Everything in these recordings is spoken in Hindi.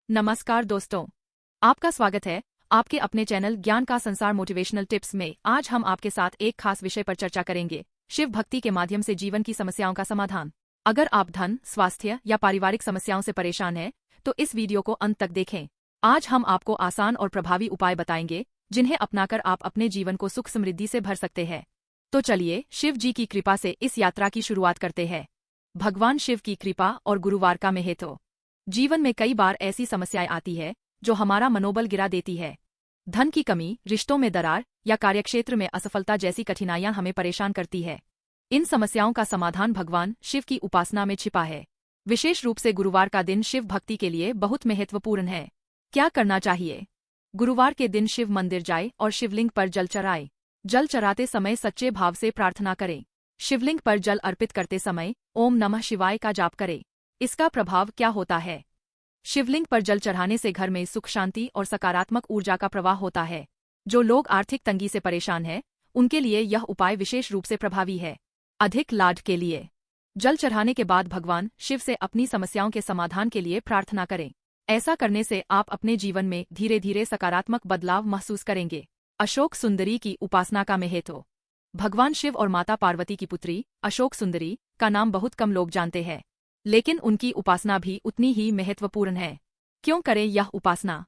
नमस्कार दोस्तों, आपका स्वागत है आपके अपने चैनल ज्ञान का संसार मोटिवेशनल टिप्स में। आज हम आपके साथ एक खास विषय पर चर्चा करेंगे, शिव भक्ति के माध्यम से जीवन की समस्याओं का समाधान। अगर आप धन, स्वास्थ्य या पारिवारिक समस्याओं से परेशान हैं, तो इस वीडियो को अंत तक देखें। आज हम आपको आसान और प्रभावी उपाय बताएंगे जिन्हें अपनाकर आप अपने जीवन को सुख समृद्धि से भर सकते हैं। तो चलिए शिव जी की कृपा से इस यात्रा की शुरुआत करते हैं। भगवान शिव की कृपा और गुरुवार का महत्व। जीवन में कई बार ऐसी समस्याएं आती है जो हमारा मनोबल गिरा देती है। धन की कमी, रिश्तों में दरार या कार्यक्षेत्र में असफलता जैसी कठिनाइयां हमें परेशान करती है। इन समस्याओं का समाधान भगवान शिव की उपासना में छिपा है। विशेष रूप से गुरुवार का दिन शिव भक्ति के लिए बहुत महत्वपूर्ण है। क्या करना चाहिए? गुरुवार के दिन शिव मंदिर जाए और शिवलिंग पर जल चढ़ाए। जल चढ़ाते समय सच्चे भाव से प्रार्थना करें। शिवलिंग पर जल अर्पित करते समय ओम नमः शिवाय का जाप करें। इसका प्रभाव क्या होता है? शिवलिंग पर जल चढ़ाने से घर में सुख, शांति और सकारात्मक ऊर्जा का प्रवाह होता है। जो लोग आर्थिक तंगी से परेशान हैं, उनके लिए यह उपाय विशेष रूप से प्रभावी है। अधिक लाभ के लिए जल चढ़ाने के बाद भगवान शिव से अपनी समस्याओं के समाधान के लिए प्रार्थना करें। ऐसा करने से आप अपने जीवन में धीरे धीरे सकारात्मक बदलाव महसूस करेंगे। अशोक सुंदरी की उपासना का महत्व। भगवान शिव और माता पार्वती की पुत्री अशोक सुंदरी का नाम बहुत कम लोग जानते हैं, लेकिन उनकी उपासना भी उतनी ही महत्वपूर्ण है। क्यों करें यह उपासना?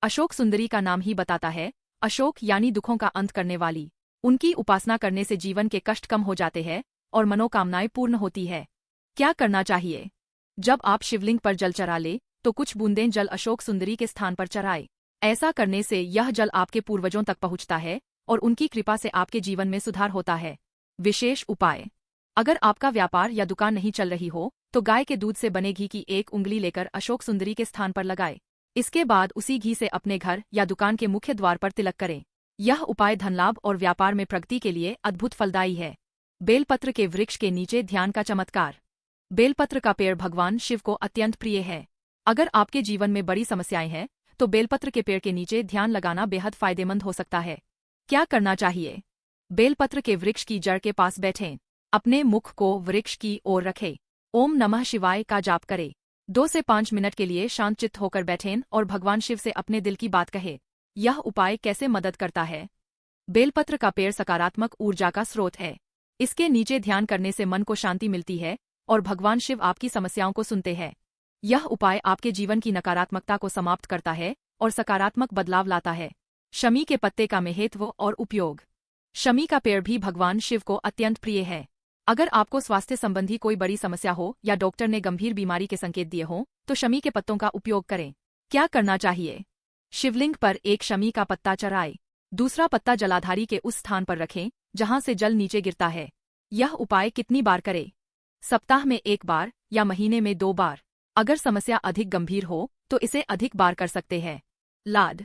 अशोक सुंदरी का नाम ही बताता है, अशोक यानी दुखों का अंत करने वाली। उनकी उपासना करने से जीवन के कष्ट कम हो जाते हैं और मनोकामनाएं पूर्ण होती है। क्या करना चाहिए? जब आप शिवलिंग पर जल चढ़ा ले तो कुछ बूंदें जल अशोक सुंदरी के स्थान पर चढ़ाए। ऐसा करने से यह जल आपके पूर्वजों तक पहुंचता है और उनकी कृपा से आपके जीवन में सुधार होता है। विशेष उपाय। अगर आपका व्यापार या दुकान नहीं चल रही हो तो गाय के दूध से बने घी की एक उंगली लेकर अशोक सुंदरी के स्थान पर लगाए। इसके बाद उसी घी से अपने घर या दुकान के मुख्य द्वार पर तिलक करें। यह उपाय धनलाभ और व्यापार में प्रगति के लिए अद्भुत फलदायी है। बेलपत्र के वृक्ष के नीचे ध्यान का चमत्कार। बेलपत्र का पेड़ भगवान शिव को अत्यंत प्रिय है। अगर आपके जीवन में बड़ी समस्याएं हैं तो बेलपत्र के पेड़ के नीचे ध्यान लगाना बेहद फायदेमंद हो सकता है। क्या करना चाहिए? बेलपत्र के वृक्ष की जड़ के पास बैठें। अपने मुख को वृक्ष की ओर रखें। ओम नमः शिवाय का जाप करें। 2 से 5 मिनट के लिए शांत चित्त होकर बैठें और भगवान शिव से अपने दिल की बात कहें। यह उपाय कैसे मदद करता है? बेलपत्र का पेड़ सकारात्मक ऊर्जा का स्रोत है। इसके नीचे ध्यान करने से मन को शांति मिलती है और भगवान शिव आपकी समस्याओं को सुनते हैं। यह उपाय आपके जीवन की नकारात्मकता को समाप्त करता है और सकारात्मक बदलाव लाता है। शमी के पत्ते का महत्व और उपयोग। शमी का पेड़ भी भगवान शिव को अत्यंत प्रिय है। अगर आपको स्वास्थ्य संबंधी कोई बड़ी समस्या हो या डॉक्टर ने गंभीर बीमारी के संकेत दिए हों, तो शमी के पत्तों का उपयोग करें। क्या करना चाहिए? शिवलिंग पर एक शमी का पत्ता चढ़ाएं। दूसरा पत्ता जलाधारी के उस स्थान पर रखें जहां से जल नीचे गिरता है। यह उपाय कितनी बार करें? सप्ताह में 1 बार या महीने में 2 बार। अगर समस्या अधिक गंभीर हो तो इसे अधिक बार कर सकते हैं। लाभ।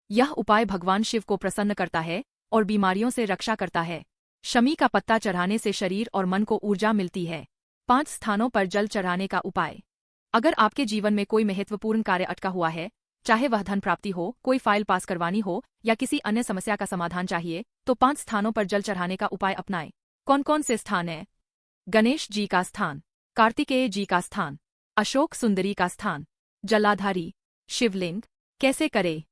यह उपाय भगवान शिव को प्रसन्न करता है और बीमारियों से रक्षा करता है। शमी का पत्ता चढ़ाने से शरीर और मन को ऊर्जा मिलती है। 5 स्थानों पर जल चढ़ाने का उपाय। अगर आपके जीवन में कोई महत्वपूर्ण कार्य अटका हुआ है, चाहे वह धन प्राप्ति हो, कोई फाइल पास करवानी हो या किसी अन्य समस्या का समाधान चाहिए, तो 5 स्थानों पर जल चढ़ाने का उपाय अपनाएं। कौन कौन से स्थान हैं? गणेश जी का स्थान, कार्तिकेय जी का स्थान, अशोक सुंदरी का स्थान, जलाधारी, शिवलिंग। कैसे करें?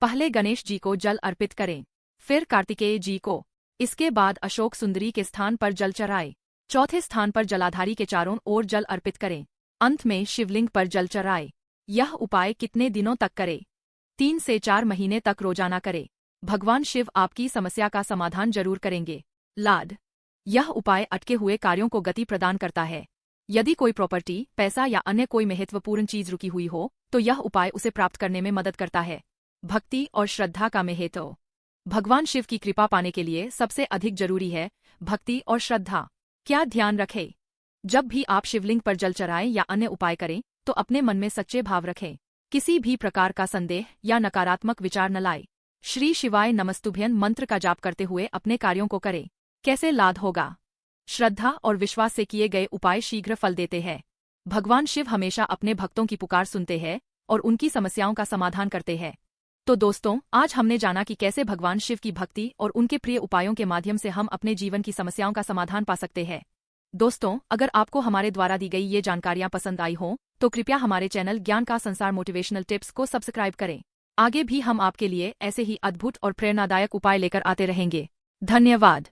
पहले गणेश जी को जल अर्पित करें, फिर कार्तिकेय जी को, इसके बाद अशोक सुंदरी के स्थान पर जल चढ़ाएं। चौथे स्थान पर जलाधारी के चारों ओर जल अर्पित करें। अंत में शिवलिंग पर जल चढ़ाएं। यह उपाय कितने दिनों तक करें? 3 से 4 महीने तक रोजाना करें। भगवान शिव आपकी समस्या का समाधान जरूर करेंगे। लाभ। यह उपाय अटके हुए कार्यों को गति प्रदान करता है। यदि कोई प्रॉपर्टी, पैसा या अन्य कोई महत्वपूर्ण चीज रुकी हुई हो तो यह उपाय उसे प्राप्त करने में मदद करता है। भक्ति और श्रद्धा का महत्व। भगवान शिव की कृपा पाने के लिए सबसे अधिक जरूरी है भक्ति और श्रद्धा। क्या ध्यान रखें? जब भी आप शिवलिंग पर जल चढ़ाएं या अन्य उपाय करें तो अपने मन में सच्चे भाव रखें। किसी भी प्रकार का संदेह या नकारात्मक विचार न लाएं। श्री शिवाय नमस्तुभ्यं मंत्र का जाप करते हुए अपने कार्यों को करें। कैसे लाभ होगा? श्रद्धा और विश्वास से किए गए उपाय शीघ्र फल देते हैं। भगवान शिव हमेशा अपने भक्तों की पुकार सुनते हैं और उनकी समस्याओं का समाधान करते हैं। तो दोस्तों, आज हमने जाना कि कैसे भगवान शिव की भक्ति और उनके प्रिय उपायों के माध्यम से हम अपने जीवन की समस्याओं का समाधान पा सकते हैं। दोस्तों, अगर आपको हमारे द्वारा दी गई ये जानकारियां पसंद आई हों तो कृपया हमारे चैनल ज्ञान का संसार मोटिवेशनल टिप्स को सब्सक्राइब करें। आगे भी हम आपके लिए ऐसे ही अद्भुत और प्रेरणादायक उपाय लेकर आते रहेंगे। धन्यवाद।